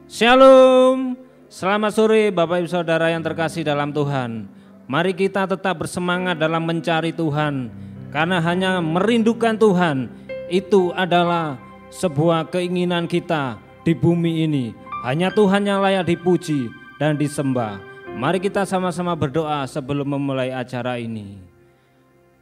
Shalom, selamat sore Bapak Ibu Saudara yang terkasih dalam Tuhan. Mari kita tetap bersemangat dalam mencari Tuhan, karena hanya merindukan Tuhan itu adalah sebuah keinginan kita di bumi ini. Hanya Tuhan yang layak dipuji dan disembah. Mari kita sama-sama berdoa sebelum memulai acara ini.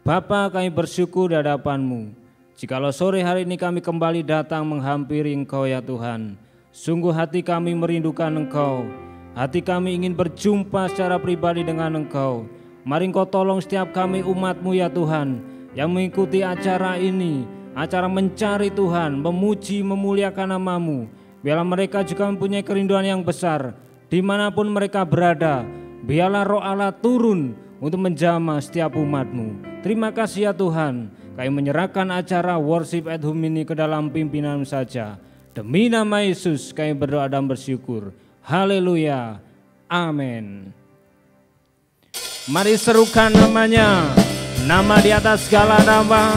Bapa, kami bersyukur di hadapan-Mu. Jikalau sore hari ini kami kembali datang menghampiri Engkau ya Tuhan. Sungguh hati kami merindukan Engkau. Hati kami ingin berjumpa secara pribadi dengan Engkau. Mari Engkau tolong setiap kami umat-Mu ya Tuhan, yang mengikuti acara ini, acara mencari Tuhan, memuji, memuliakan nama-Mu. Biarlah mereka juga mempunyai kerinduan yang besar, dimanapun mereka berada. Biarlah Roh Allah turun untuk menjamah setiap umat-Mu. Terima kasih ya Tuhan, kami menyerahkan acara Worship at Home ini ke dalam pimpinan saja. Demi nama Yesus kami berdoa dan bersyukur. Haleluya. Amin. Mari serukan namanya, nama di atas segala nama.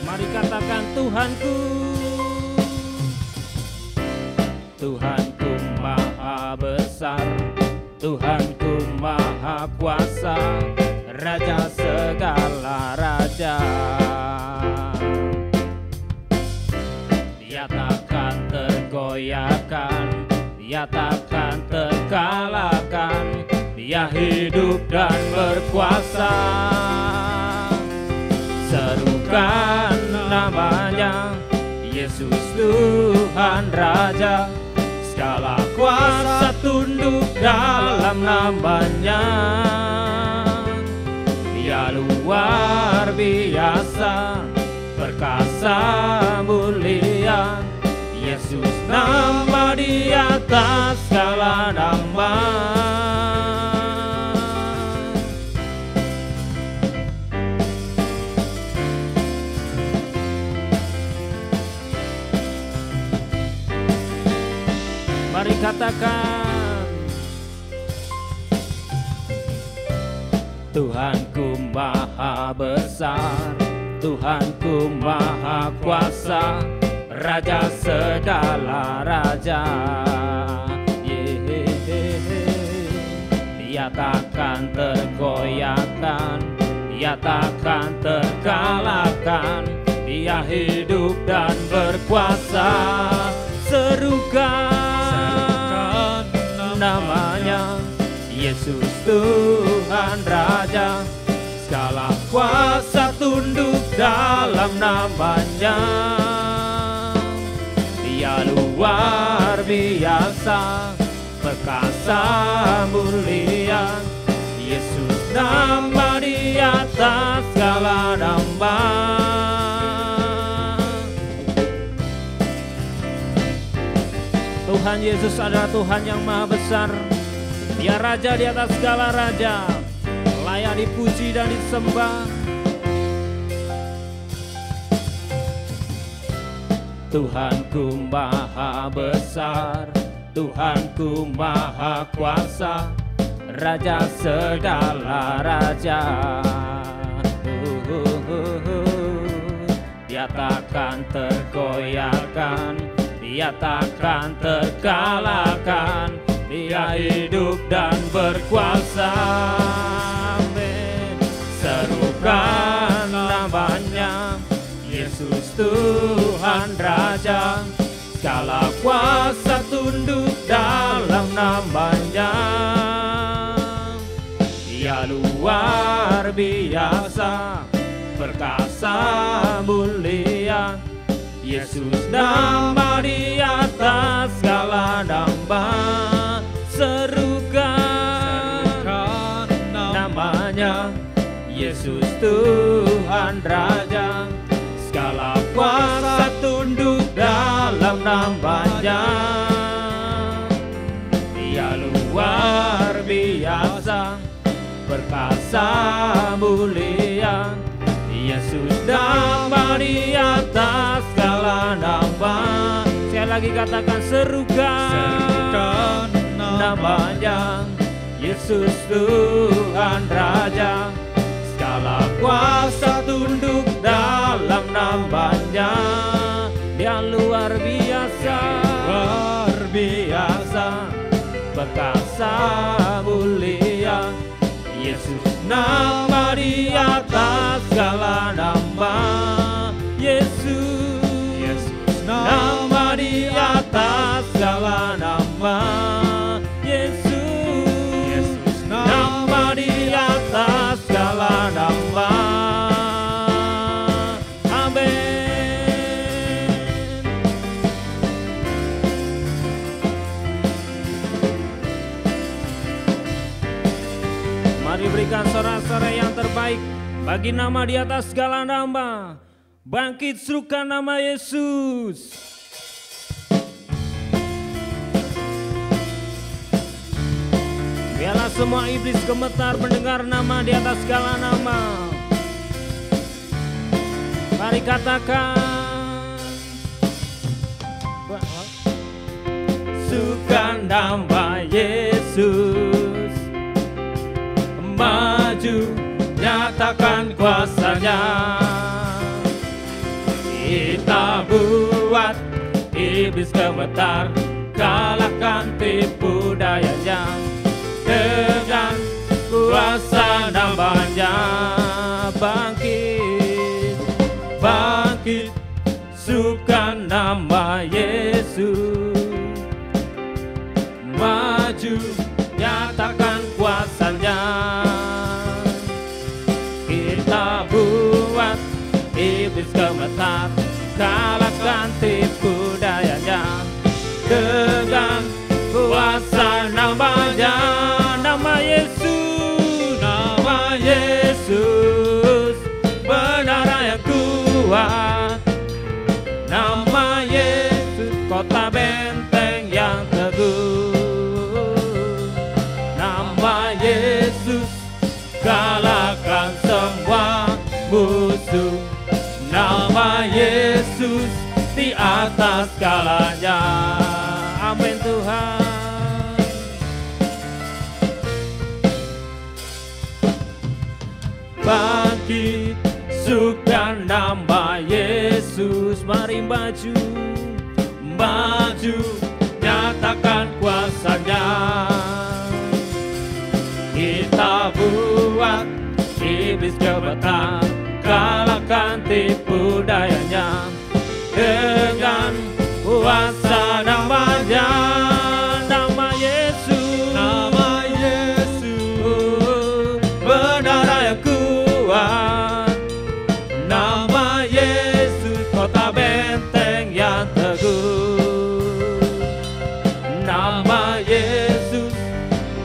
Mari katakan Tuhanku. Tuhanku maha besar, Tuhanku maha kuasa, Raja segala raja. Dia takkan tergoyahkan, Dia takkan terkalahkan, Dia hidup dan berkuasa. Serukan namanya, Yesus Tuhan Raja. Segala kuasa tunduk dalam namanya. Dia luar biasa, perkasa mulia. Yesus nama di atas segala nama. Mari katakan, Tuhanku maha besar, Tuhanku maha kuasa, Raja segala raja. Dia takkan tergoyahkan, Dia takkan terkalahkan, Dia hidup dan berkuasa. Serukan namanya, Yesus Tuhan Raja. Segala kuasa tunduk dalam namanya. Dia luar biasa, perkasa mulia. Yesus nama di atas segala nama. Tuhan Yesus adalah Tuhan yang maha besar. Dia Raja di atas segala raja, layak dipuji dan disembah. Tuhanku maha besar, Tuhanku maha kuasa, Raja segala raja. Dia takkan tergoyahkan, Dia takkan terkalahkan, Dia hidup dan berkuasa. Amin. Serukan namanya, Yesus Tuhan Raja. Segala kuasa tunduk dalam namanya. Dia luar biasa, perkasa mulia. Yesus nama di atas segala nama. Serukan namanya, Yesus Tuhan Raja. Segala kuasa tunduk dalam namanya. Dia luar biasa, perkasa mulia. Yesus nama di atas segala nama. Sekali lagi katakan serukan namanya, Yesus Tuhan Raja. Segala kuasa tunduk dalam namanya. Dia luar biasa, perkasa mulia. Yesus nama di atas segala nama. Yesus nama di atas segala nama. Yesus nama di atas segala nama. Mari berikan sorak-sorai yang terbaik bagi nama di atas segala nama. Bangkit serukan nama Yesus. Biarlah semua iblis gemetar mendengar nama di atas segala nama. Mari katakan, sukan nama Yesus. Maju, nyatakan kuasanya. Kita buat iblis gemetar, kalahkan tipu dayanya. Dengan kuasa namanya, bangkit, bangkit, sukan nama Yesus. Maju, nyatakan kuasanya. Kita buat iblis gemetar, kalahkan tipu dayanya. Dengan kuasa namanya, nama Yesus, nama Yesus, benar yang kuat. Nama Yesus, kota benteng yang teguh. Yesus kalahkan semua musuh. Nama Yesus di atas segalanya. Amin Tuhan. Bangkit sukan nama Yesus. Mari maju, maju, nyatakan kuasanya. Kita buat iblis gemetar, kalahkan tipu dayanya. Dengan kuasa namanya, nama Yesus, nama Yesus, benar yang kuat. Nama Yesus, kota benteng yang teguh. Nama Yesus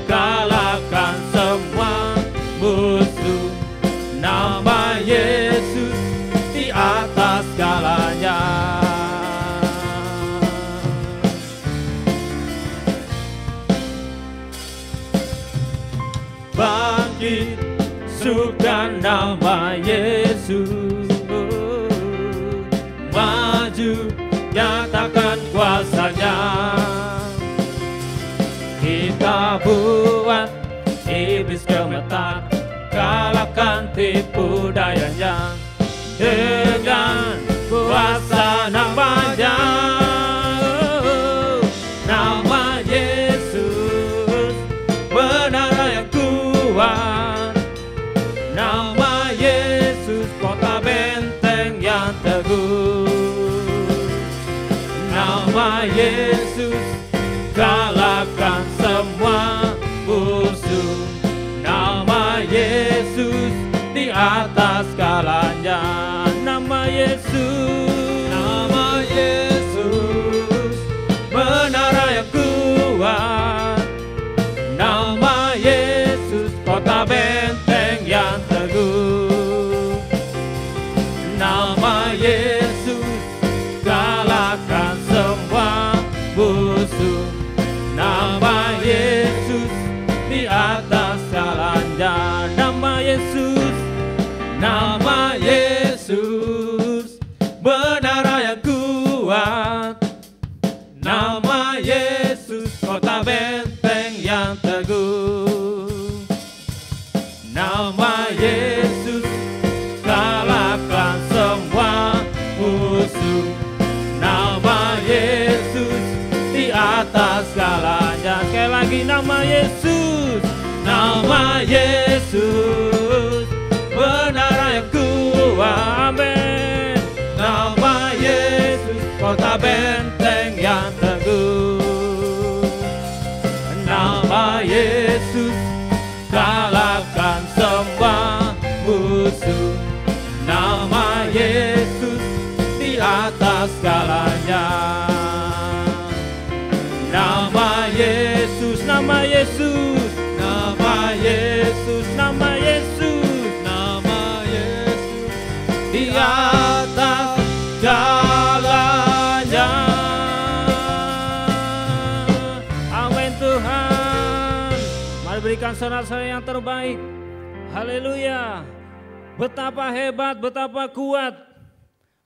kalahkan semua musuh. Nama Yesus di atas segalanya. Bangkit sukan nama Yesus. Maju, nyatakan kuasanya. Kita buat iblis gemetar, kalahkan tipu dayanya. Dengan kuasa namanya, nama Yesus, benar yang kuat. Nama Yesus, kota benteng yang teguh. Nama Yesus kalahkan semua musuh. Nama Yesus di atas segalanya. Nama Yesus, nama Yesus, benar yang kuat. Nama Yesus, kota benteng yang teguh. Nama Yesus kalahkan semua musuh. Nama Yesus di atas segalanya. Nama Yesus, nama Yesus, benar yang kuat. Nama Yesus, kota benteng yang teguh. Nama Yesus kalah Nama Yesus benar yang kuat, amin. Nama Yesus kota benteng yang teguh. Nama Yesus kalahkan semua musuh. Nama Yesus di atas segalanya. Nama Yesus, nama Yesus, nama Yesus, nama Yesus, nama Yesus di atas segalanya. Amin Tuhan. Mari berikan sorak-sorai yang terbaik. Haleluya. Betapa hebat, betapa kuat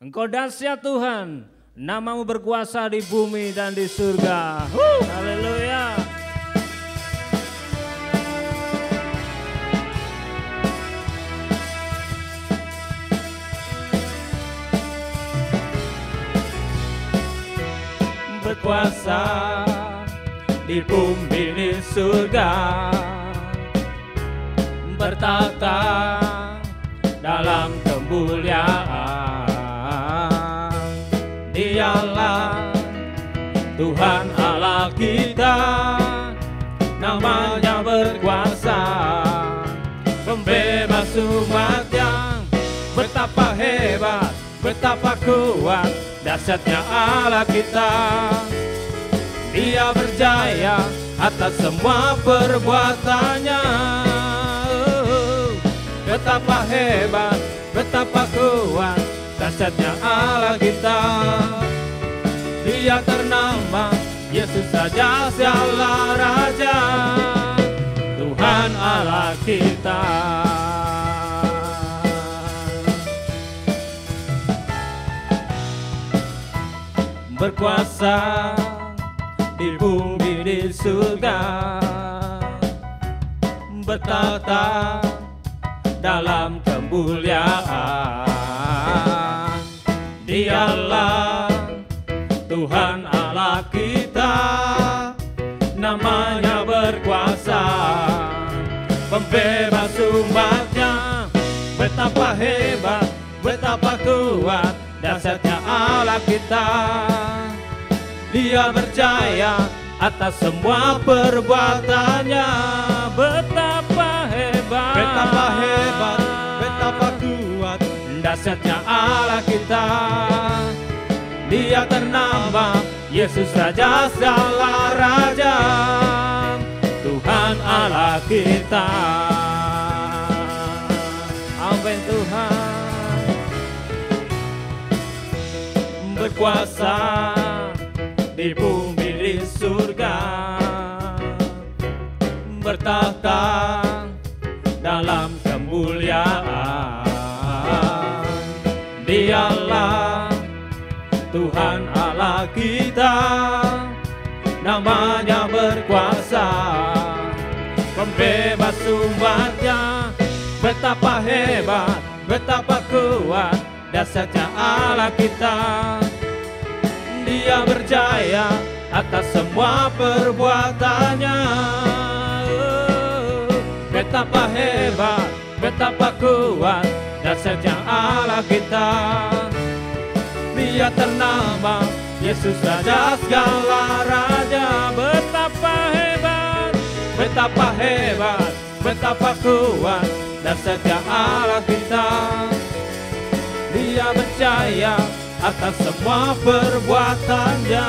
Engkau dahsyat Tuhan. Namamu berkuasa di bumi dan di surga. Haleluya. Berkuasa di bumi di surga, bertata dalam kemuliaan. Dialah Tuhan Allah kita, namanya berkuasa, pembebas umatnya. Betapa hebat, betapa kuat, dahsyatnya Allah kita. Dia berjaya atas semua perbuatannya. Betapa hebat, betapa kuat, dahsyatnya Allah kita. Dia ternama Yesus saja, Sialah Raja, Tuhan Allah kita. Berkuasa di bumi di surga, bertata dalam kemuliaan. Dialah Tuhan Allah kita, namanya berkuasa, pembebas umatnya. Betapa hebat, betapa kuat, dahsyatnya Allah kita. Dia berjaya atas semua perbuatannya. Betapa hebat, betapa hebat, betapa kuat, dahsyatnya Allah kita. Dia ternama Yesus Raja, Sialah Raja, Tuhan Allah kita. Amin Tuhan. Berkuasa di bumi di surga, bertahta dalam kemuliaan. Dialah Tuhan Allah kita, namanya berkuasa, pembebas umatnya. Betapa hebat, betapa kuat, dahsyatnya Allah kita. Dia berjaya atas semua perbuatannya. Betapa hebat, betapa kuat, dahsyatnya Allah kita. Dia ternama Yesus Raja, segala Raja. Betapa hebat, betapa hebat, betapa kuat, dahsyatnya Allah kita. Dia berjaya atas semua perbuatannya.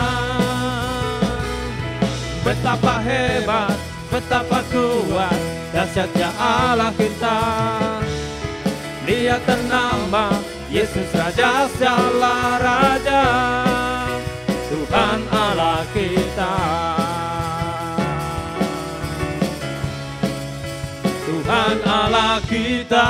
Betapa hebat, betapa kuat, dahsyatnya Allah kita. Dia ternama Yesus Raja, Sialah Raja, Tuhan Allah kita. Tuhan Allah kita.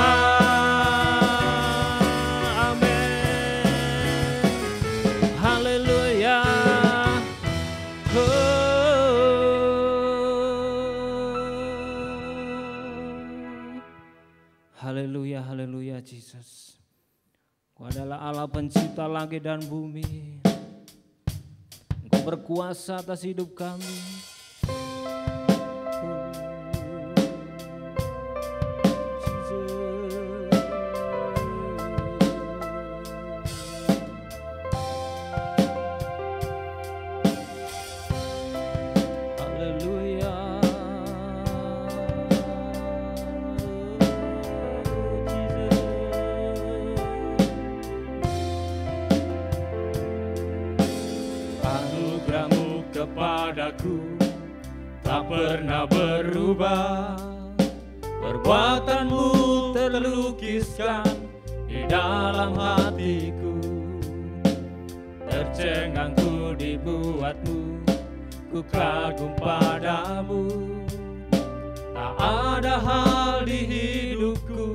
Haleluya, haleluya Jesus. Engkau adalah Allah pencipta langit dan bumi. Engkau berkuasa atas hidup kami. padaku tak pernah berubah. Perbuatanmu terlukiskan di dalam hatiku. Tercengang ku dibuatmu, ku kagum padamu. Tak ada hal di hidupku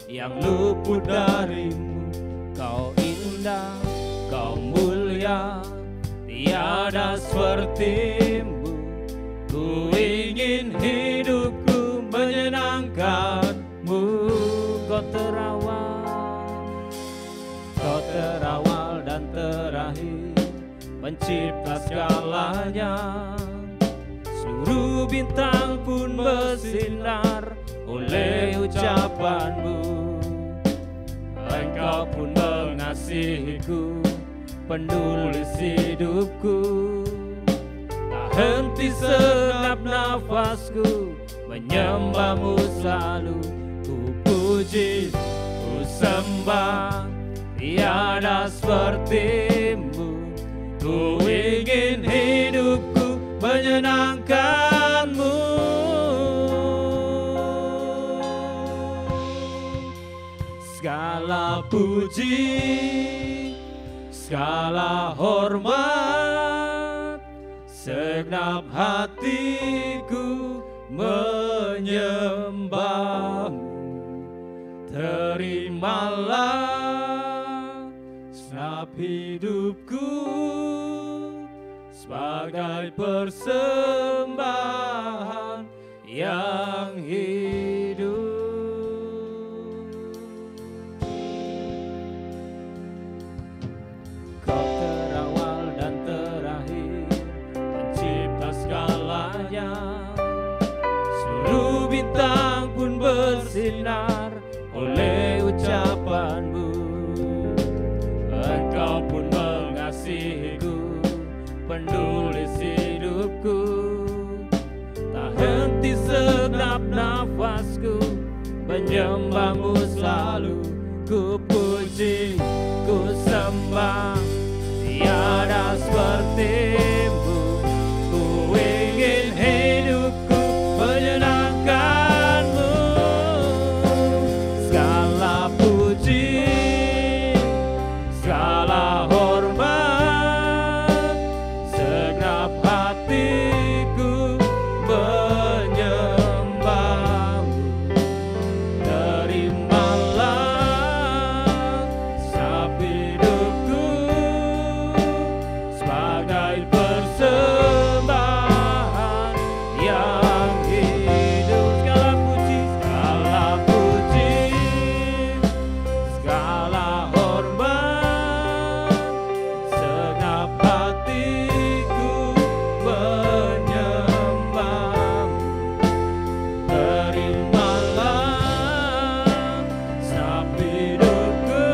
yang luput darimu. Kau indah, kau mulia, tiada sepertimu. Ku ingin hidupku menyenangkanmu. Kau terawal dan terakhir, pencipta segalanya. Seluruh bintang pun bersinar oleh ucapanmu. Engkau pun mengasihiku, penulis hidupku. Tak henti segenap nafasku menyembahmu selalu. Ku puji, ku sembah, tiada sepertimu. Ku ingin hidupku menyenangkanmu. Segala puji, segala hormat, segenap hatiku menyembahmu. Terimalah segenap hidupku sebagai persembahan yang hidup. Kau terawal dan terakhir, pencipta segalanya. Seluruh bintang pun bersinar oleh ucapanmu. Engkau pun mengasihiku, penulis hidupku. Tak henti segenap nafasku menyembahmu selalu. Ku puji, ku sembah, tiada sepertimu. Ku ingin hidupku menyenangkanmu. Segala puji, segala hormat, segenap hatiku menyembahmu. Terimalah segenap hidupku sebagai persembahan yang hidup. Segala puji, segala puji, segala hormat, segenap hatiku menyembahmu. Terimalah segenap hidupku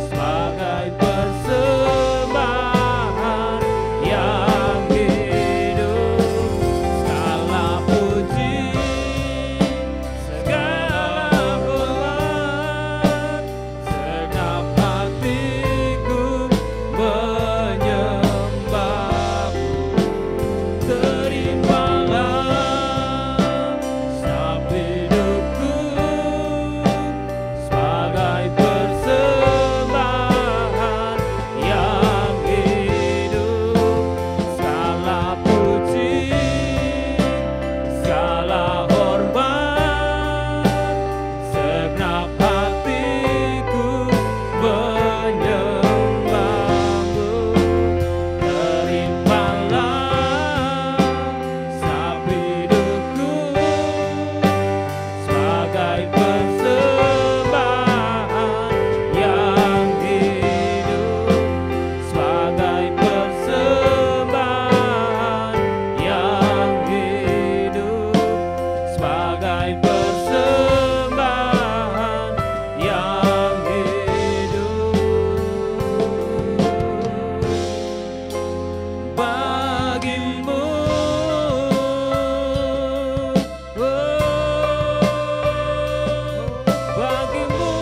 sebagai persembahan yang hidup. Segala puji, segala hormat, segenap hatiku menyembahmu. Terimalah segenap hidupku sebagai persembahan yang hidup. Segala puji, segala hormat, segenap hatiku menyembahmu. Terimalah segenap hidupku sebagai persembahan yang hidup. Sebagai persembahan yang hidup. Sebagai persembahan yang hidup. Bagimu, bagimu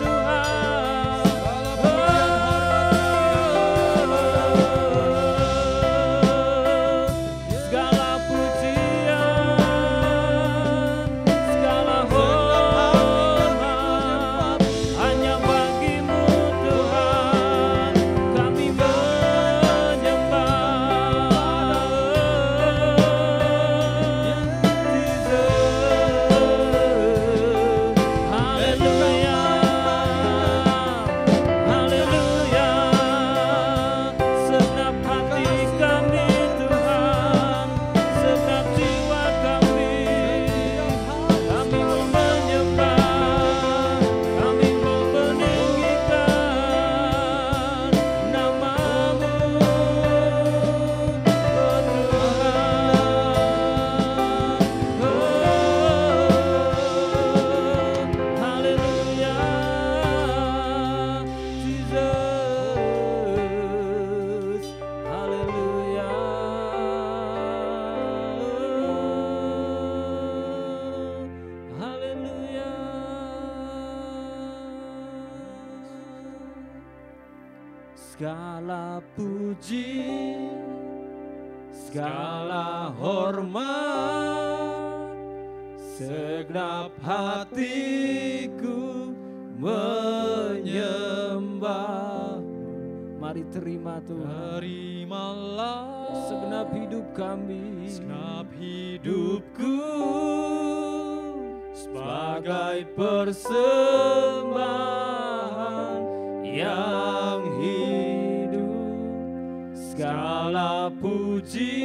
Tuhan. segala puji, segala hormat, segenap hatiku menyembah. Mari terima Tuhan. Terimalah Segenap hidup kami, segenap hidupku sebagai persembahan yang hidup. Segala puji,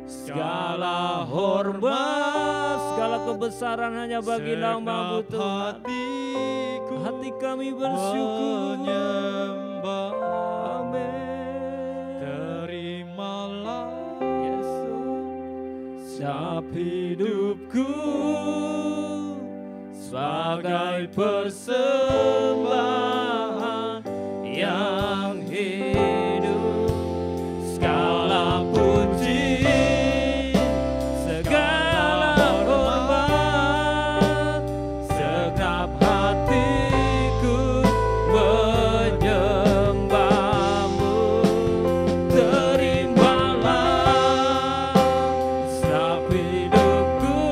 segala hormat, segala kebesaran hanya bagi nama-Mu Tuhan. hatiku Hati kami bersyukur. menyembah. Amin. Terimalah Yesus. setiap hidupku sebagai persembahan yang hidup. Segala puji, segala hormat, segenap hatiku menyembah-Mu. Terimalah setiap hidupku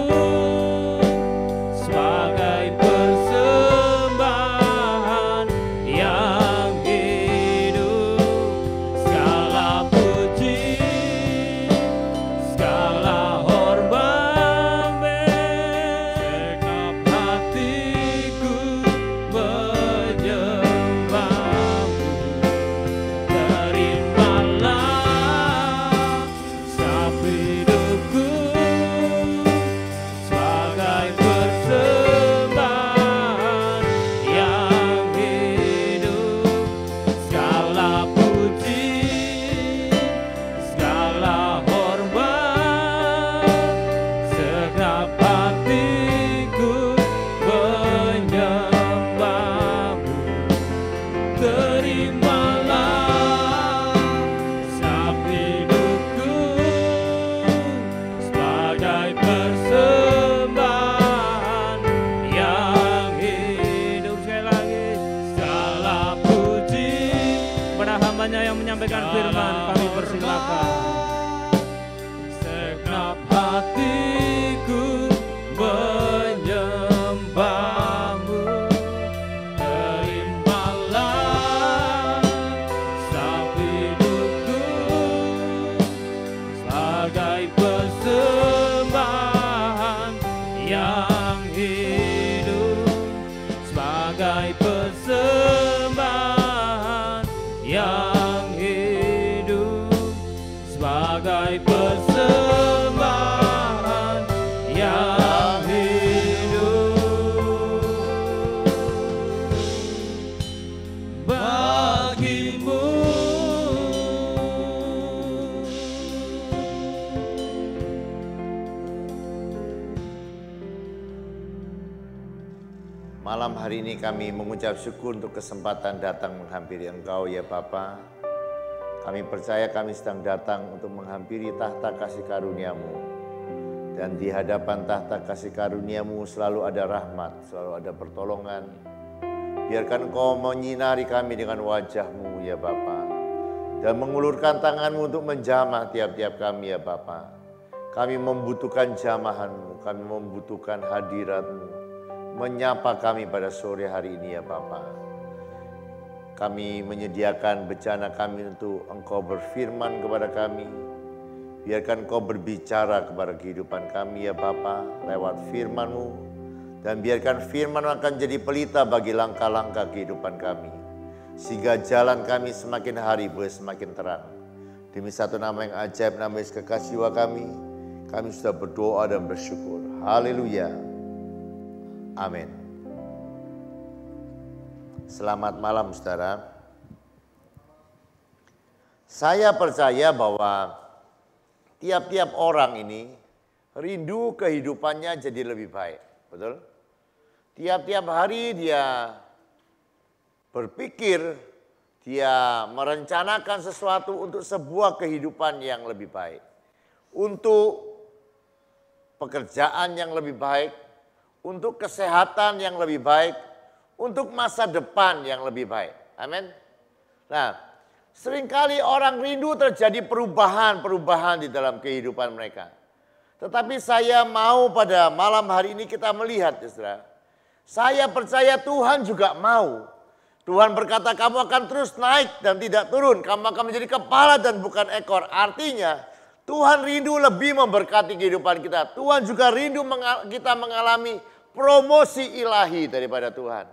sebagai persembahan yang hidup. Segala puji, segala hormat, segenap hatiku menyembah-Mu. Terimalah setiap hidupku sebagai persembahan yang hidup. Segala puji, segala hormat, segenap hatiku menyembah-Mu. Terimalah setiap hidupku sebagai persembahan yang hidup. Sekali lagi, Segala puji, kepada hambanya yang menyampaikan firman, kami persilakan. segenap hatiku menyembah-Mu. Terimalah setiap hidupku sebagai persembahan yang hidup. Sebagai persembahan yang hidup. Sebagai persembahan yang hidup bagimu. Malam hari ini kami mengucap syukur untuk kesempatan datang menghampiri Engkau ya Bapa. Kami percaya kami sedang datang untuk menghampiri tahta kasih karunia-Mu. Dan di hadapan tahta kasih karunia-Mu selalu ada rahmat, selalu ada pertolongan. Biarkan Engkau menyinari kami dengan wajah-Mu ya Bapa. Dan mengulurkan tangan-Mu untuk menjamah tiap-tiap kami ya Bapa. Kami membutuhkan jamahan-Mu, kami membutuhkan hadirat-Mu. Menyapa kami pada sore hari ini ya Bapa. Kami menyediakan bejana kami untuk Engkau berfirman kepada kami. Biarkan Engkau berbicara kepada kehidupan kami ya Bapa lewat firman-Mu. Dan biarkan firman akan jadi pelita bagi langkah-langkah kehidupan kami. Sehingga jalan kami semakin hari boleh semakin terang. Demi satu nama yang ajaib, nama Yesus kekasih jiwa kami sudah berdoa dan bersyukur. Haleluya. Amin. Selamat malam saudara. Saya percaya bahwa tiap-tiap orang ini rindu kehidupannya jadi lebih baik. Betul? Tiap-tiap hari dia berpikir, dia merencanakan sesuatu untuk sebuah kehidupan yang lebih baik. Untuk pekerjaan yang lebih baik, untuk kesehatan yang lebih baik, untuk masa depan yang lebih baik. Amin. Nah, seringkali orang rindu terjadi perubahan-perubahan di dalam kehidupan mereka. Tetapi saya mau pada malam hari ini kita melihat, saudara. Saya percaya Tuhan juga mau. Tuhan berkata kamu akan terus naik dan tidak turun. Kamu akan menjadi kepala dan bukan ekor. Artinya Tuhan rindu lebih memberkati kehidupan kita. Tuhan juga rindu kita mengalami promosi ilahi daripada Tuhan.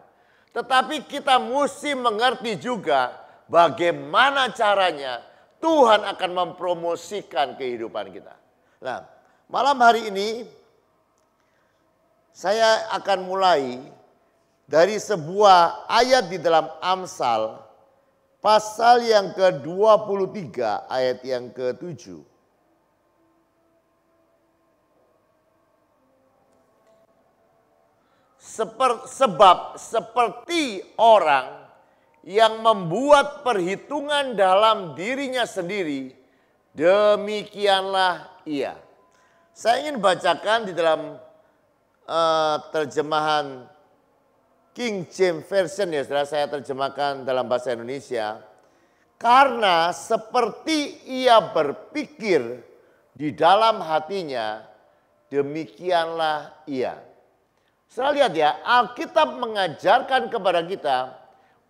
Tetapi kita mesti mengerti juga bagaimana caranya Tuhan akan mempromosikan kehidupan kita. Nah, malam hari ini saya akan mulai dari sebuah ayat di dalam Amsal pasal yang ke-23 ayat yang ke-7. Sebab seperti orang yang membuat perhitungan dalam dirinya sendiri, demikianlah ia. Saya ingin bacakan di dalam terjemahan King James Version ya saudara, saya terjemahkan dalam bahasa Indonesia. Karena seperti ia berpikir di dalam hatinya, demikianlah ia. Saudara lihat ya, Alkitab mengajarkan kepada kita,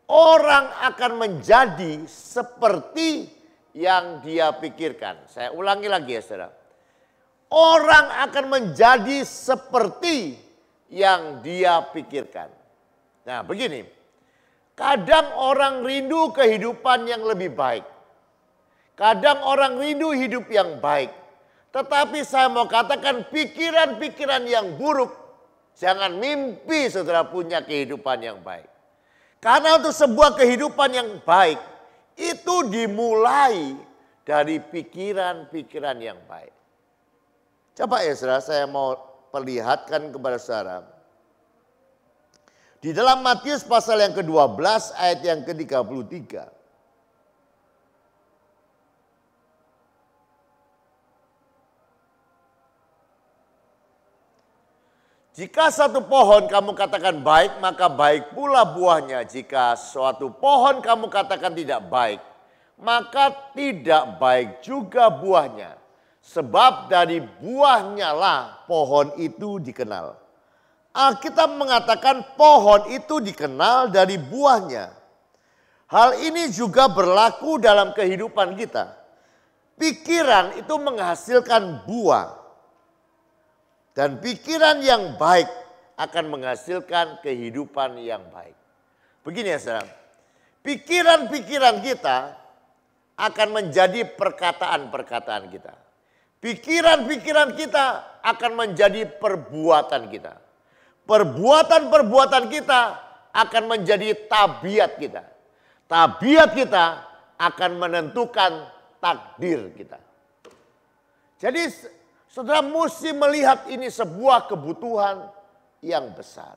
orang akan menjadi seperti yang dia pikirkan. Saya ulangi lagi ya saudara. Orang akan menjadi seperti yang dia pikirkan. Nah begini, kadang orang rindu kehidupan yang lebih baik. Kadang orang rindu hidup yang baik. Tetapi saya mau katakan pikiran-pikiran yang buruk, jangan mimpi saudara punya kehidupan yang baik. Karena untuk sebuah kehidupan yang baik, itu dimulai dari pikiran-pikiran yang baik. Coba ya saudara, saya mau perlihatkan kepada saudara. Di dalam Matius pasal yang ke-12 ayat yang ke-33. Jika satu pohon kamu katakan baik, maka baik pula buahnya. Jika suatu pohon kamu katakan tidak baik, maka tidak baik juga buahnya. Sebab dari buahnya lah pohon itu dikenal. Alkitab mengatakan pohon itu dikenal dari buahnya. Hal ini juga berlaku dalam kehidupan kita. Pikiran itu menghasilkan buah. Dan pikiran yang baik akan menghasilkan kehidupan yang baik. Begini ya saudara, pikiran-pikiran kita akan menjadi perkataan-perkataan kita. Pikiran-pikiran kita akan menjadi perbuatan kita. Perbuatan-perbuatan kita akan menjadi tabiat kita. Tabiat kita akan menentukan takdir kita. Jadi saudara mesti melihat ini sebuah kebutuhan yang besar.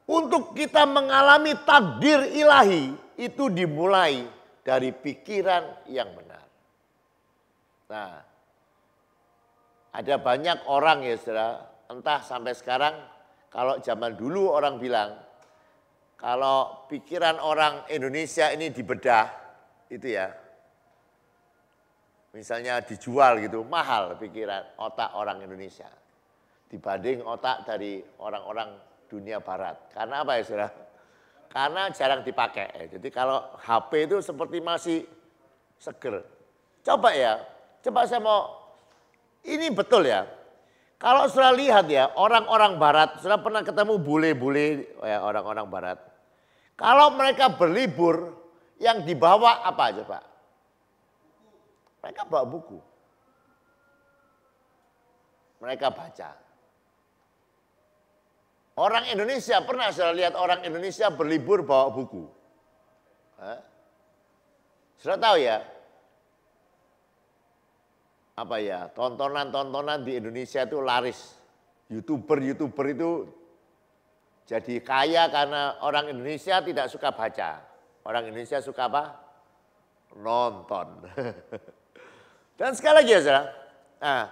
Untuk kita mengalami takdir ilahi itu dimulai dari pikiran yang benar. Nah, ada banyak orang ya saudara, entah sampai sekarang, kalau zaman dulu orang bilang, kalau pikiran orang Indonesia ini dibedah, itu ya, misalnya dijual gitu, mahal pikiran otak orang Indonesia dibanding otak dari orang-orang dunia barat. Karena apa ya saudara? Karena jarang dipakai. Jadi kalau HP itu seperti masih seger. Coba ya, coba saya mau, ini betul ya. Kalau saudara lihat ya, orang-orang barat, saudara pernah ketemu bule-bule ya orang-orang barat. Kalau mereka berlibur, yang dibawa apa aja Pak? Mereka bawa buku. Mereka baca. Orang Indonesia, pernah saya lihat orang Indonesia berlibur bawa buku. Sudah tahu ya? Apa ya, tontonan-tontonan di Indonesia itu laris. YouTuber-YouTuber itu jadi kaya karena orang Indonesia tidak suka baca. Orang Indonesia suka apa? Nonton. Dan sekali lagi ya saudara, nah,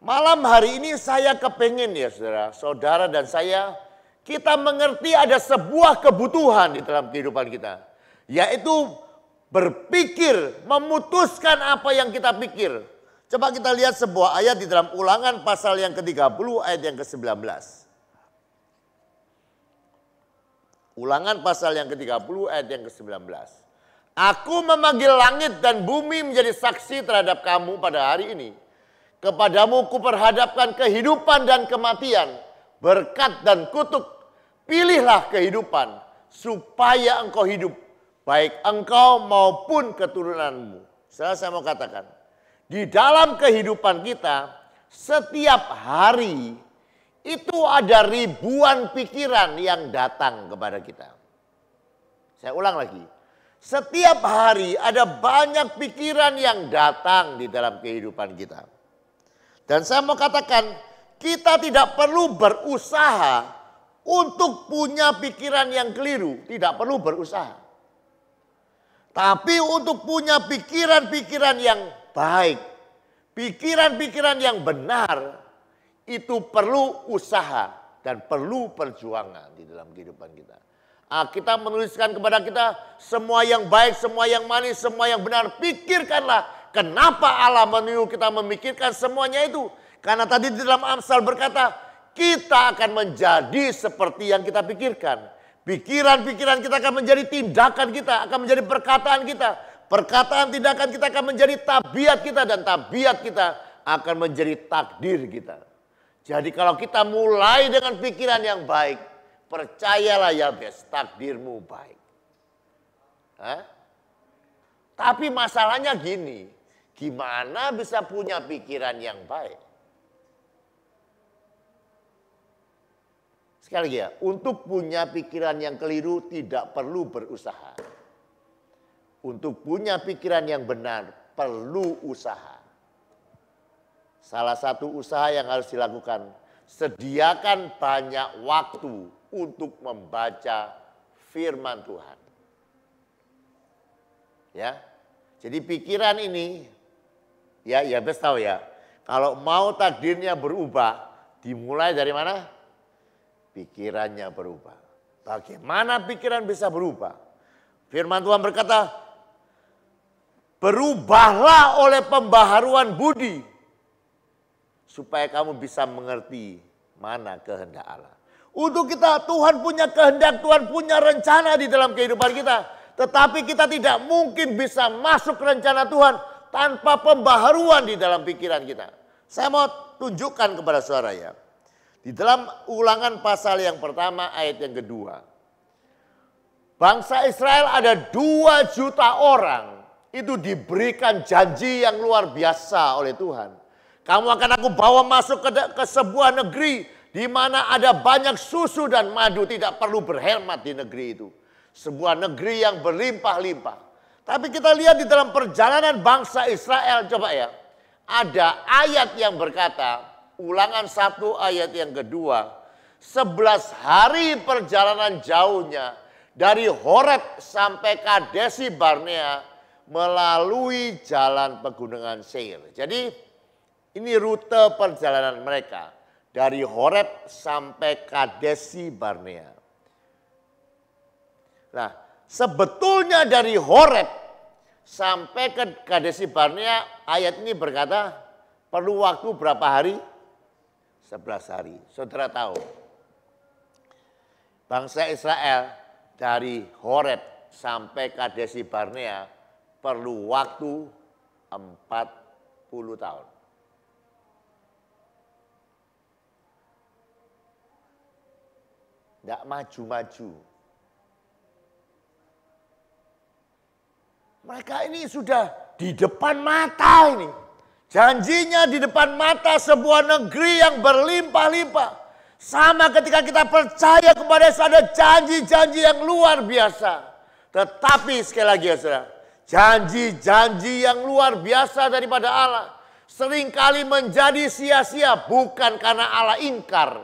malam hari ini saya kepengen ya saudara, saudara dan saya, kita mengerti ada sebuah kebutuhan di dalam kehidupan kita. Yaitu berpikir, memutuskan apa yang kita pikir. Coba kita lihat sebuah ayat di dalam Ulangan pasal yang ke-30 ayat yang ke-19. Ulangan pasal yang ke-30 ayat yang ke-19. Aku memanggil langit dan bumi menjadi saksi terhadap kamu pada hari ini. Kepadamu kuperhadapkan kehidupan dan kematian, berkat dan kutuk. Pilihlah kehidupan supaya engkau hidup, baik engkau maupun keturunanmu. Saya mau katakan, di dalam kehidupan kita setiap hari itu ada ribuan pikiran yang datang kepada kita. Saya ulang lagi. Setiap hari ada banyak pikiran yang datang di dalam kehidupan kita. Dan saya mau katakan, kita tidak perlu berusaha untuk punya pikiran yang keliru. Tidak perlu berusaha. Tapi untuk punya pikiran-pikiran yang baik, pikiran-pikiran yang benar, itu perlu usaha dan perlu perjuangan di dalam kehidupan kita. Kita menuliskan kepada kita semua yang baik, semua yang manis, semua yang benar. Pikirkanlah kenapa Allah menyuruh kita memikirkan semuanya itu. Karena tadi di dalam Amsal berkata kita akan menjadi seperti yang kita pikirkan. Pikiran-pikiran kita akan menjadi tindakan kita, akan menjadi perkataan kita. Perkataan tindakan kita akan menjadi tabiat kita dan tabiat kita akan menjadi takdir kita. Jadi kalau kita mulai dengan pikiran yang baik, percayalah Yabes, takdirmu baik. Tapi masalahnya gini, gimana bisa punya pikiran yang baik? Sekali lagi ya, untuk punya pikiran yang keliru tidak perlu berusaha. Untuk punya pikiran yang benar perlu usaha. Salah satu usaha yang harus dilakukan, sediakan banyak waktu untuk membaca firman Tuhan. Ya. Jadi pikiran ini ya Yabes tahu ya, kalau mau takdirnya berubah, dimulai dari mana? Pikirannya berubah. Bagaimana pikiran bisa berubah? Firman Tuhan berkata, berubahlah oleh pembaharuan budi, supaya kamu bisa mengerti mana kehendak Allah. Untuk kita, Tuhan punya kehendak, Tuhan punya rencana di dalam kehidupan kita. Tetapi kita tidak mungkin bisa masuk rencana Tuhan tanpa pembaharuan di dalam pikiran kita. Saya mau tunjukkan kepada saudara ya. Di dalam Ulangan pasal yang pertama ayat yang kedua. Bangsa Israel ada 2 juta orang. Itu diberikan janji yang luar biasa oleh Tuhan. Kamu akan aku bawa masuk ke sebuah negeri di mana ada banyak susu dan madu, tidak perlu berhemat di negeri itu. Sebuah negeri yang berlimpah-limpah. Tapi kita lihat di dalam perjalanan bangsa Israel, coba ya. Ada ayat yang berkata, Ulangan 1 ayat yang kedua, 11 hari perjalanan jauhnya dari Horeb sampai Kadesi Barnea melalui jalan pegunungan Seir. Jadi ini rute perjalanan mereka dari Horeb sampai Kadesi Barnea. Nah, sebetulnya dari Horeb sampai ke Kadesi Barnea, ayat ini berkata perlu waktu berapa hari? 11 hari. Saudara tahu, bangsa Israel dari Horeb sampai Kadesi Barnea perlu waktu 40 tahun. Tidak maju-maju. Mereka ini sudah di depan mata ini. Janjinya di depan mata sebuah negeri yang berlimpah-limpah. Sama ketika kita percaya kepada ada janji-janji yang luar biasa. Tetapi sekali lagi ya saudara, janji-janji yang luar biasa daripada Allah seringkali menjadi sia-sia bukan karena Allah ingkar.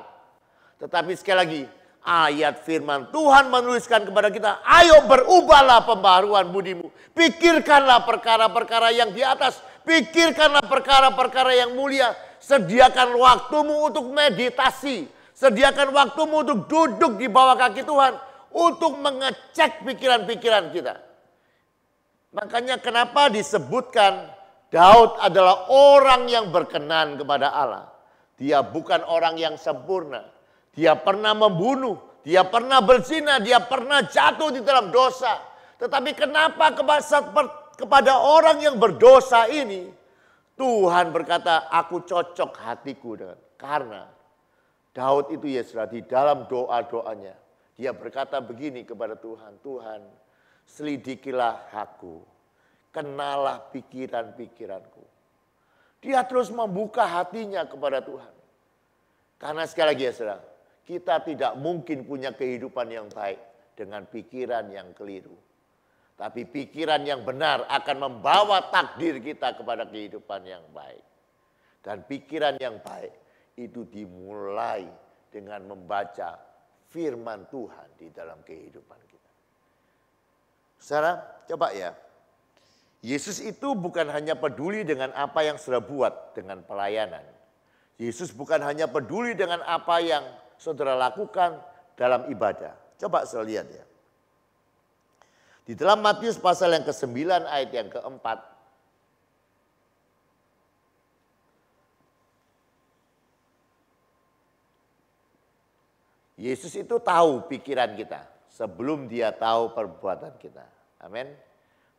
Tetapi sekali lagi, ayat firman Tuhan menuliskan kepada kita, ayo berubahlah pembaharuan budimu. Pikirkanlah perkara-perkara yang di atas. Pikirkanlah perkara-perkara yang mulia. Sediakan waktumu untuk meditasi. Sediakan waktumu untuk duduk di bawah kaki Tuhan. Untuk mengecek pikiran-pikiran kita. Makanya kenapa disebutkan Daud adalah orang yang berkenan kepada Allah. Dia bukan orang yang sempurna. Dia pernah membunuh, dia pernah berzina, dia pernah jatuh di dalam dosa. Tetapi kenapa kepada orang yang berdosa ini Tuhan berkata, aku cocok hatiku dengan. Karena Daud itu ya saudara, di dalam doa-doanya dia berkata begini kepada Tuhan, Tuhan selidikilah aku, kenalah pikiran-pikiranku. Dia terus membuka hatinya kepada Tuhan. Karena sekali lagi ya saudara, kita tidak mungkin punya kehidupan yang baik dengan pikiran yang keliru. Tapi pikiran yang benar akan membawa takdir kita kepada kehidupan yang baik. Dan pikiran yang baik itu dimulai dengan membaca firman Tuhan di dalam kehidupan kita. Saudara, coba ya. Yesus itu bukan hanya peduli dengan apa yang saudara buat dengan pelayanan. Yesus bukan hanya peduli dengan apa yang saudara lakukan dalam ibadah. Coba saudara lihat ya. Di dalam Matius pasal yang ke-9 ayat yang ke-4. Yesus itu tahu pikiran kita sebelum dia tahu perbuatan kita. Amin.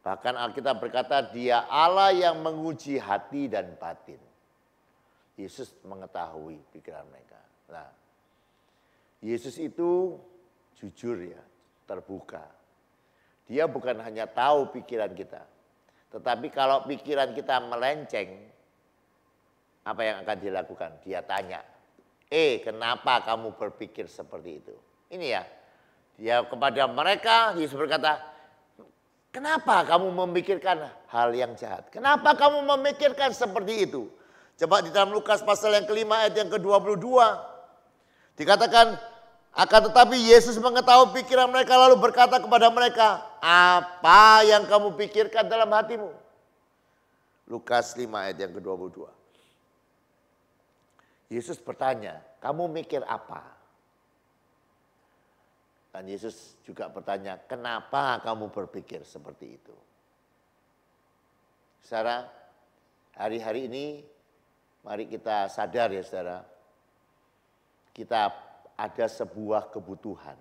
Bahkan Alkitab berkata dia Allah yang menguji hati dan batin. Yesus mengetahui pikiran mereka. Nah, Yesus itu jujur ya, terbuka. Dia bukan hanya tahu pikiran kita. Tetapi kalau pikiran kita melenceng, apa yang akan dilakukan? Dia tanya, kenapa kamu berpikir seperti itu? Ini ya, dia kepada mereka, Yesus berkata, kenapa kamu memikirkan hal yang jahat? Kenapa kamu memikirkan seperti itu? Coba di dalam Lukas pasal yang ke-5 ayat yang ke-22. Dikatakan, akan tetapi Yesus mengetahui pikiran mereka lalu berkata kepada mereka, apa yang kamu pikirkan dalam hatimu? Lukas 5 ayat yang ke-22. Yesus bertanya, kamu mikir apa? Dan Yesus juga bertanya, kenapa kamu berpikir seperti itu? Saudara, hari-hari ini mari kita sadar ya saudara, kita ada sebuah kebutuhan.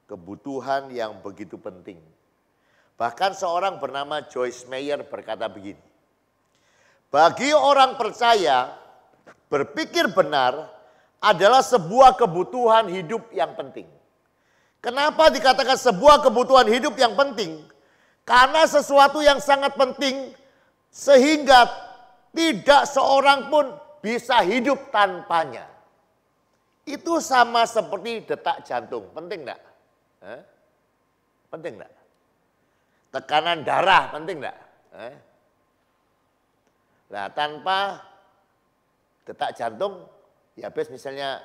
Kebutuhan yang begitu penting. Bahkan seorang bernama Joyce Meyer berkata begini. Bagi orang percaya, berpikir benar adalah sebuah kebutuhan hidup yang penting. Kenapa dikatakan sebuah kebutuhan hidup yang penting? Karena sesuatu yang sangat penting sehingga tidak seorang pun bisa hidup tanpanya. Itu sama seperti detak jantung. Penting enggak? Penting enggak? Tekanan darah penting enggak? Nah, tanpa detak jantung, ya habis misalnya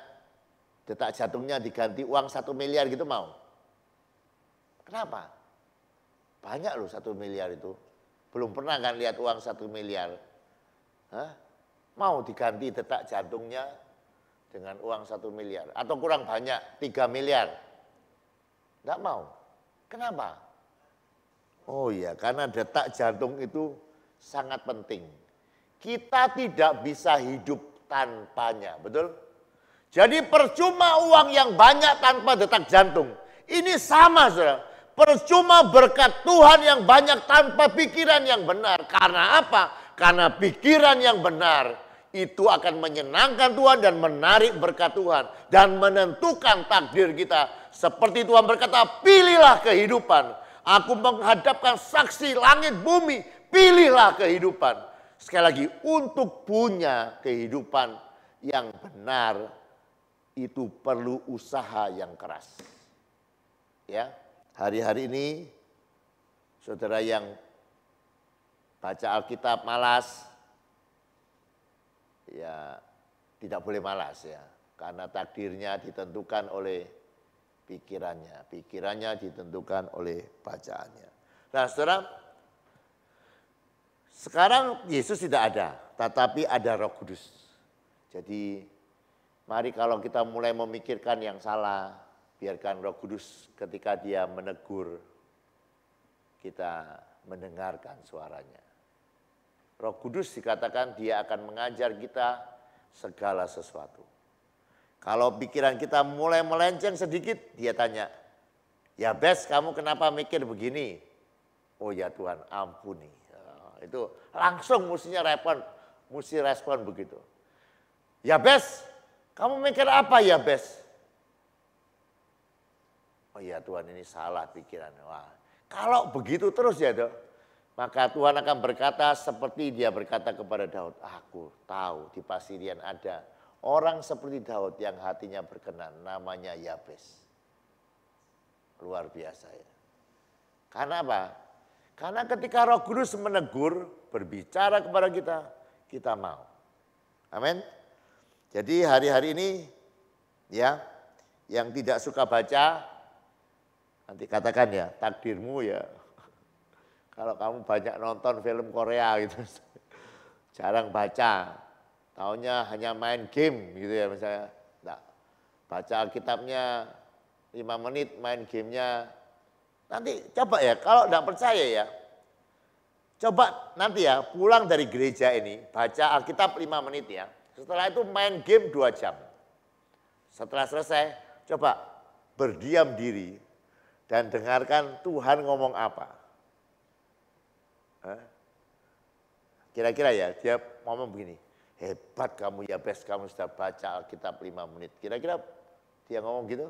detak jantungnya diganti uang 1 miliar gitu mau? Kenapa? Banyak loh 1 miliar itu. Belum pernah kan lihat uang 1 miliar. Mau diganti detak jantungnya dengan uang 1 miliar. Atau kurang banyak 3 miliar. Enggak mau. Kenapa? Oh iya, karena detak jantung itu sangat penting. Kita tidak bisa hidup tanpanya, betul? Jadi percuma uang yang banyak tanpa detak jantung. Ini sama saudara. Percuma berkat Tuhan yang banyak tanpa pikiran yang benar. Karena apa? Karena pikiran yang benar itu akan menyenangkan Tuhan dan menarik berkat Tuhan. Dan menentukan takdir kita. Seperti Tuhan berkata, pilihlah kehidupan. Aku menghadapkan saksi langit bumi, pilihlah kehidupan. Sekali lagi, untuk punya kehidupan yang benar, itu perlu usaha yang keras. Ya, hari-hari ini, saudara yang baca Alkitab malas, ya tidak boleh malas ya, karena takdirnya ditentukan oleh pikirannya, pikirannya ditentukan oleh bacaannya. Nah saudara, sekarang Yesus tidak ada, tetapi ada Roh Kudus. Jadi mari kalau kita mulai memikirkan yang salah, biarkan Roh Kudus ketika dia menegur kita mendengarkan suaranya. Roh Kudus dikatakan dia akan mengajar kita segala sesuatu. Kalau pikiran kita mulai melenceng sedikit, dia tanya, Yabes kamu kenapa mikir begini? Oh ya Tuhan ampuni. Itu langsung mesti respon begitu. Yabes, kamu mikir apa Yabes? Oh ya Tuhan ini salah pikiran. Wah, kalau begitu terus ya Dok, maka Tuhan akan berkata seperti dia berkata kepada Daud, aku tahu di Pasirian ada orang seperti Daud yang hatinya berkenan, namanya Yabes. Luar biasa ya. Karena apa? Karena ketika Roh Kudus menegur, berbicara kepada kita, kita mau. Amin. Jadi hari-hari ini ya, yang tidak suka baca, nanti katakan ya, takdirmu ya. Kalau kamu banyak nonton film Korea gitu, jarang baca, taunya hanya main game gitu ya misalnya. Nah, baca Alkitabnya 5 menit, main gamenya. Nanti coba ya, kalau tidak percaya ya, coba nanti ya pulang dari gereja ini, baca Alkitab 5 menit ya. Setelah itu main game 2 jam. Setelah selesai, coba berdiam diri dan dengarkan Tuhan ngomong apa. Kira-kira ya, dia ngomong begini, hebat kamu Yabes, kamu sudah baca Alkitab 5 menit. Kira-kira dia ngomong gitu?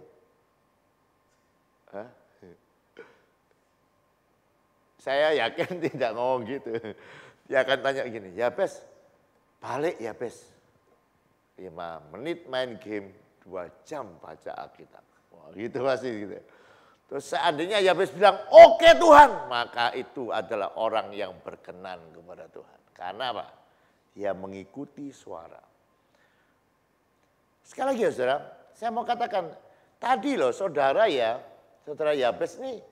Saya yakin tidak ngomong gitu. Dia akan tanya gini, Yabes, balik Yabes. 5 menit main game, 2 jam baca Alkitab. Wah, gitu pasti gitu. Terus seandainya Yabes bilang, oke Tuhan, maka itu adalah orang yang berkenan kepada Tuhan. Karena apa? Dia mengikuti suara. Sekali lagi ya saudara, saya mau katakan, tadi loh saudara Yabes ini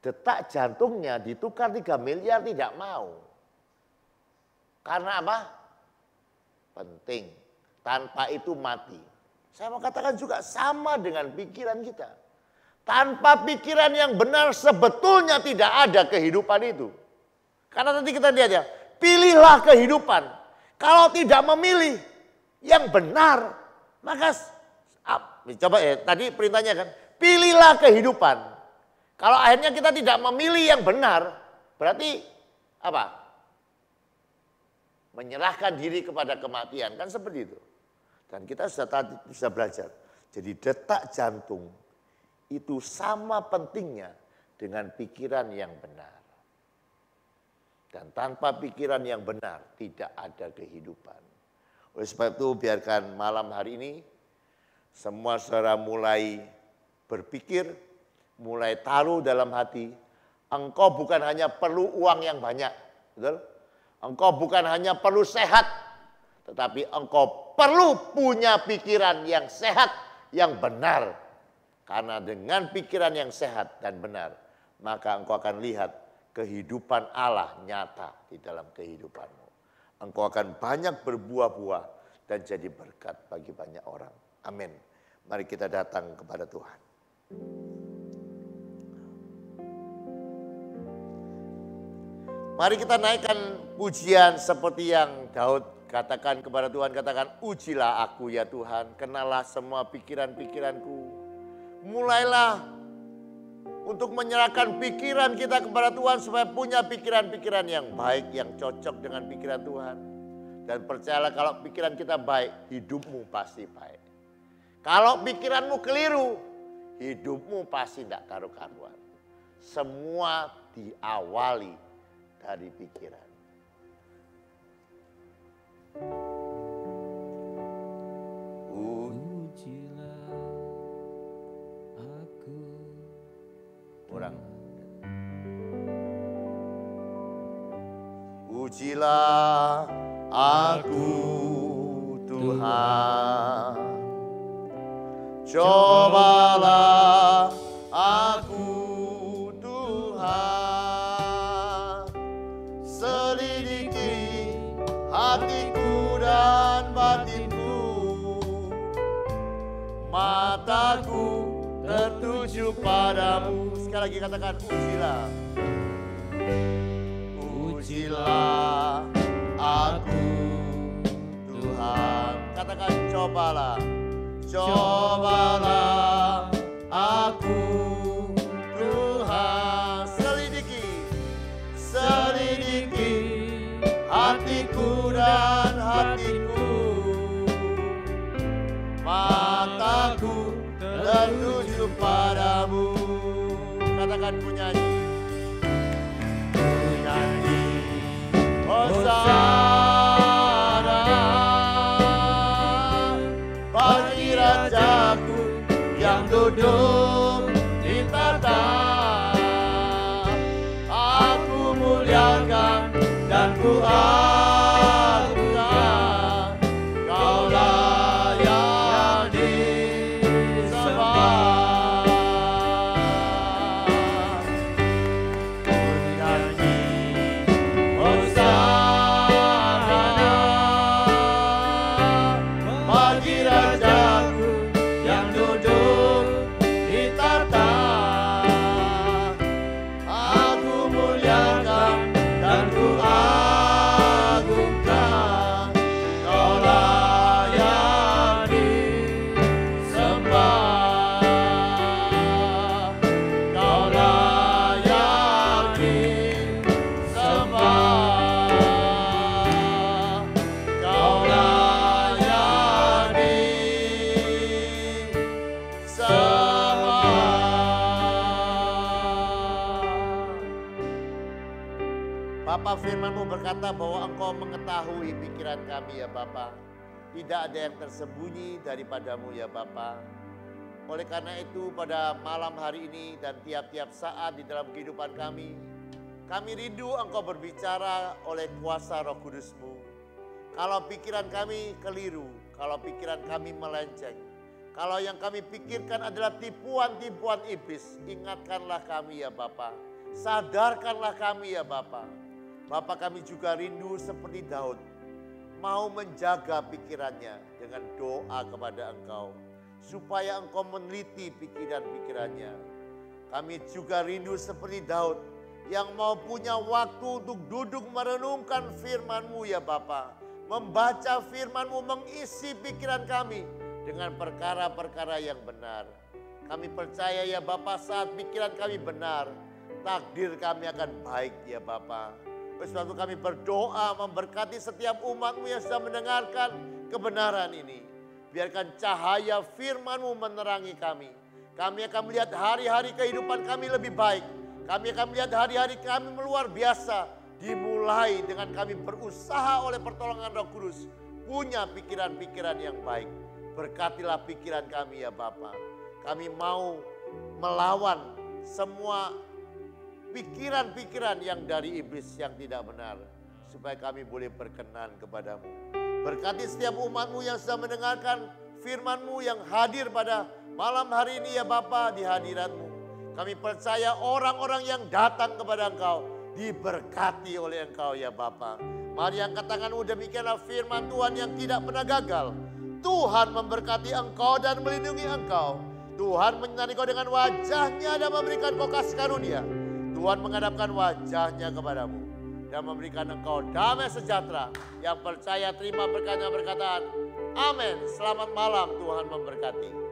detak jantungnya ditukar 3 miliar tidak mau. Karena apa? Penting, tanpa itu mati. Saya mau katakan juga sama dengan pikiran kita. Tanpa pikiran yang benar sebetulnya tidak ada kehidupan itu. Karena nanti kita lihat ya, pilihlah kehidupan. Kalau tidak memilih yang benar, maka coba ya tadi perintahnya kan, pilihlah kehidupan. Kalau akhirnya kita tidak memilih yang benar, berarti apa? Menyerahkan diri kepada kematian, kan seperti itu. Dan kita sudah belajar. Jadi detak jantung itu sama pentingnya dengan pikiran yang benar. Dan tanpa pikiran yang benar tidak ada kehidupan. Oleh sebab itu biarkan malam hari ini semua saudara mulai berpikir, mulai taruh dalam hati, engkau bukan hanya perlu uang yang banyak, betul? Engkau bukan hanya perlu sehat, tetapi engkau perlu punya pikiran yang sehat, yang benar. Karena dengan pikiran yang sehat dan benar, maka engkau akan lihat kehidupan Allah nyata di dalam kehidupanmu. Engkau akan banyak berbuah-buah dan jadi berkat bagi banyak orang. Amin. Mari kita datang kepada Tuhan. Mari kita naikkan pujian seperti yang Daud katakan kepada Tuhan. Katakan, ujilah aku ya Tuhan, kenalah semua pikiran-pikiranku. Mulailah untuk menyerahkan pikiran kita kepada Tuhan supaya punya pikiran-pikiran yang baik, yang cocok dengan pikiran Tuhan. Dan percayalah kalau pikiran kita baik, hidupmu pasti baik. Kalau pikiranmu keliru, hidupmu pasti tidak karu-karuan. Semua diawali dari pikiran. Ujilah aku Tuhan, cobalah aku Tuhan, selidiki hatiku dan batinku, mataku tertuju padamu. Sekali lagi katakan, ujilah. Pujilah aku Tuhan. Katakan cobalah, cobalah aku Tuhan. Selidiki hatiku dan hatiku, mataku tertuju padamu. Katakan ku nyanyi, Hosana bagi Rajaku yang duduk di tahta. Aku muliakan dan ku agungkan, Kaulah yang disembah. Bapa, firman-Mu berkata bahwa Engkau mengetahui pikiran kami ya Bapa. Tidak ada yang tersembunyi daripadamu ya Bapa. Oleh karena itu pada malam hari ini dan tiap-tiap saat di dalam kehidupan kami rindu Engkau berbicara oleh kuasa Roh Kudus-Mu. Kalau pikiran kami keliru, kalau pikiran kami melenceng, kalau yang kami pikirkan adalah tipuan-tipuan iblis, ingatkanlah kami ya Bapa. Sadarkanlah kami ya Bapa. Bapa, kami juga rindu seperti Daud, mau menjaga pikirannya dengan doa kepada Engkau, supaya Engkau meneliti pikiran-pikirannya. Kami juga rindu seperti Daud, yang mau punya waktu untuk duduk merenungkan firman-Mu ya Bapa. Membaca firman-Mu mengisi pikiran kami dengan perkara-perkara yang benar. Kami percaya ya Bapa, saat pikiran kami benar, takdir kami akan baik ya Bapa. Oleh sebab itu kami berdoa memberkati setiap umat-Mu yang sedang mendengarkan kebenaran ini. Biarkan cahaya firman-Mu menerangi kami. Kami akan melihat hari-hari kehidupan kami lebih baik. Kami akan melihat hari-hari kami luar biasa. Dimulai dengan kami berusaha oleh pertolongan Roh Kudus. Punya pikiran-pikiran yang baik. Berkatilah pikiran kami ya Bapa. Kami mau melawan semua pikiran-pikiran yang dari iblis yang tidak benar, supaya kami boleh berkenan kepadamu. Berkati setiap umat-Mu yang sedang mendengarkan firman-Mu yang hadir pada malam hari ini ya Bapa, di hadirat-Mu. Kami percaya orang-orang yang datang kepada Engkau diberkati oleh Engkau ya Bapa. Mari angkat tangan-Mu, demikianlah firman Tuhan yang tidak pernah gagal. Tuhan memberkati Engkau dan melindungi Engkau. Tuhan menyinari Kau dengan wajah-Nya dan memberikan Kau kasih karunia. Tuhan menghadapkan wajah-Nya kepadamu dan memberikan engkau damai sejahtera. Yang percaya terima berkat-Nya berkataan, amin. Selamat malam, Tuhan memberkati.